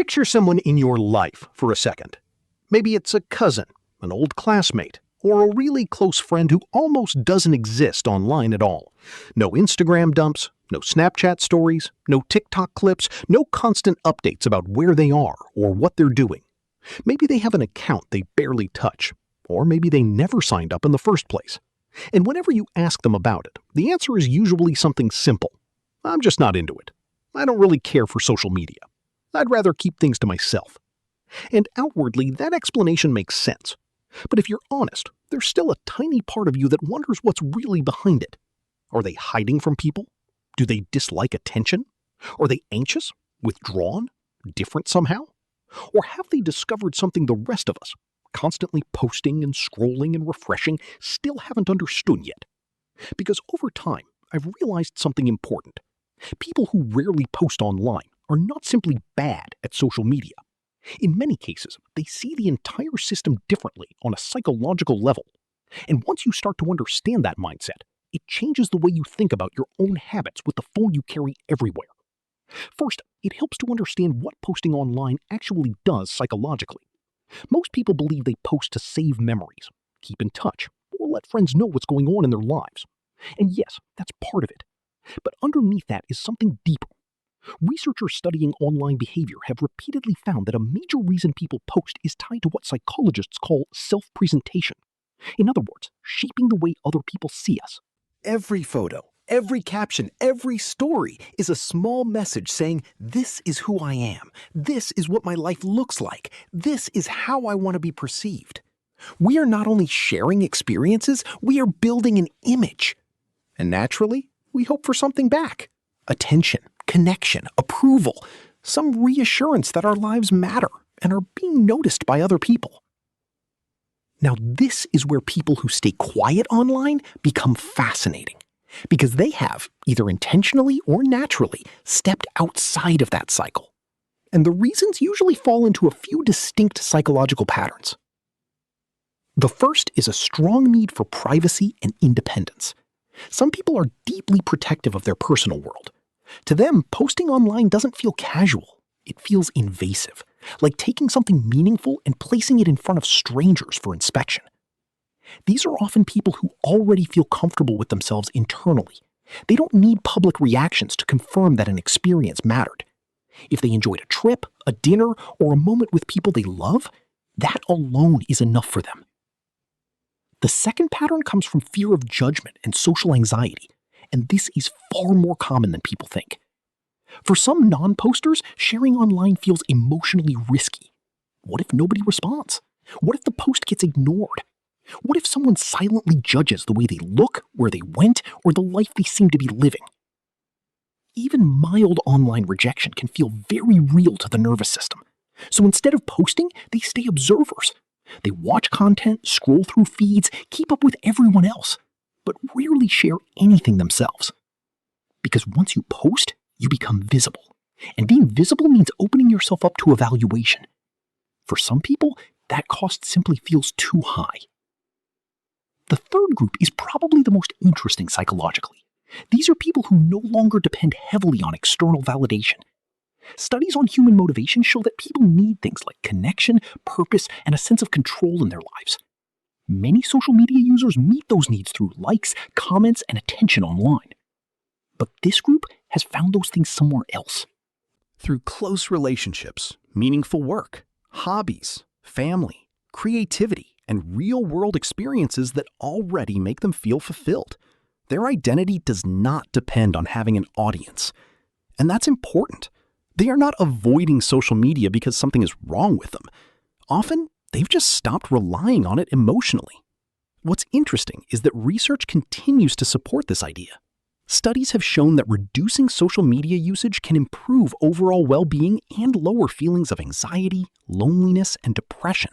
Picture someone in your life for a second. Maybe it's a cousin, an old classmate, or a really close friend who almost doesn't exist online at all. No Instagram dumps, no Snapchat stories, no TikTok clips, no constant updates about where they are or what they're doing. Maybe they have an account they barely touch, or maybe they never signed up in the first place. And whenever you ask them about it, the answer is usually something simple. I'm just not into it. I don't really care for social media. I'd rather keep things to myself. And outwardly, that explanation makes sense. But if you're honest, there's still a tiny part of you that wonders what's really behind it. Are they hiding from people? Do they dislike attention? Are they anxious, withdrawn, different somehow? Or have they discovered something the rest of us, constantly posting and scrolling and refreshing, still haven't understood yet? Because over time, I've realized something important. People who rarely post online are not simply bad at social media. In many cases, they see the entire system differently on a psychological level. And once you start to understand that mindset, it changes the way you think about your own habits with the phone you carry everywhere. First, it helps to understand what posting online actually does psychologically. Most people believe they post to save memories, keep in touch, or let friends know what's going on in their lives. And yes, that's part of it. But underneath that is something deeper. Researchers studying online behavior have repeatedly found that a major reason people post is tied to what psychologists call self-presentation. In other words, shaping the way other people see us. Every photo, every caption, every story is a small message saying, this is who I am. This is what my life looks like. This is how I want to be perceived. We are not only sharing experiences, we are building an image. And naturally, we hope for something back. Attention, connection, approval, some reassurance that our lives matter and are being noticed by other people. Now, this is where people who stay quiet online become fascinating, because they have, either intentionally or naturally, stepped outside of that cycle. And the reasons usually fall into a few distinct psychological patterns. The first is a strong need for privacy and independence. Some people are deeply protective of their personal world. To them, posting online doesn't feel casual. It feels invasive, like taking something meaningful and placing it in front of strangers for inspection. These are often people who already feel comfortable with themselves internally. They don't need public reactions to confirm that an experience mattered. If they enjoyed a trip, a dinner, or a moment with people they love, that alone is enough for them. The second pattern comes from fear of judgment and social anxiety, and this is far more common than people think. For some non-posters, sharing online feels emotionally risky. What if nobody responds? What if the post gets ignored? What if someone silently judges the way they look, where they went, or the life they seem to be living? Even mild online rejection can feel very real to the nervous system. So instead of posting, they stay observers. They watch content, scroll through feeds, keep up with everyone else, but rarely share anything themselves. Because once you post, you become visible. And being visible means opening yourself up to evaluation. For some people, that cost simply feels too high. The third group is probably the most interesting psychologically. These are people who no longer depend heavily on external validation. Studies on human motivation show that people need things like connection, purpose, and a sense of control in their lives. Many social media users meet those needs through likes, comments, and attention online. But this group has found those things somewhere else. Through close relationships, meaningful work, hobbies, family, creativity, and real-world experiences that already make them feel fulfilled. Their identity does not depend on having an audience. And that's important. They are not avoiding social media because something is wrong with them. Often, they've just stopped relying on it emotionally. What's interesting is that research continues to support this idea. Studies have shown that reducing social media usage can improve overall well-being and lower feelings of anxiety, loneliness, and depression.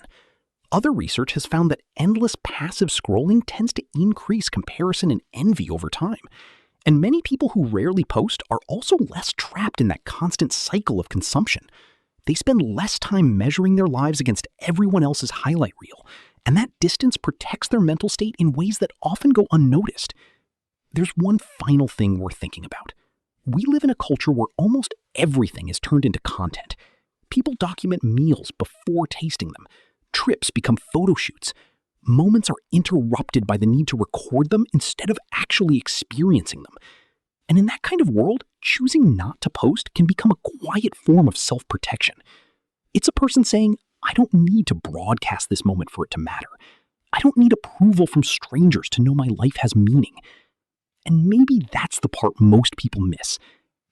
Other research has found that endless passive scrolling tends to increase comparison and envy over time. And many people who rarely post are also less trapped in that constant cycle of consumption. They spend less time measuring their lives against everyone else's highlight reel, and that distance protects their mental state in ways that often go unnoticed. There's one final thing worth thinking about. We live in a culture where almost everything is turned into content. People document meals before tasting them. Trips become photo shoots. Moments are interrupted by the need to record them instead of actually experiencing them. And in that kind of world, choosing not to post can become a quiet form of self-protection. It's a person saying, I don't need to broadcast this moment for it to matter. I don't need approval from strangers to know my life has meaning. And maybe that's the part most people miss.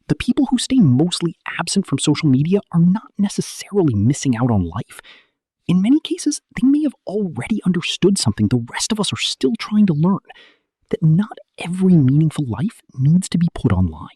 The people who stay mostly absent from social media are not necessarily missing out on life. In many cases, they may have already understood something the rest of us are still trying to learn, that not every meaningful life needs to be put online.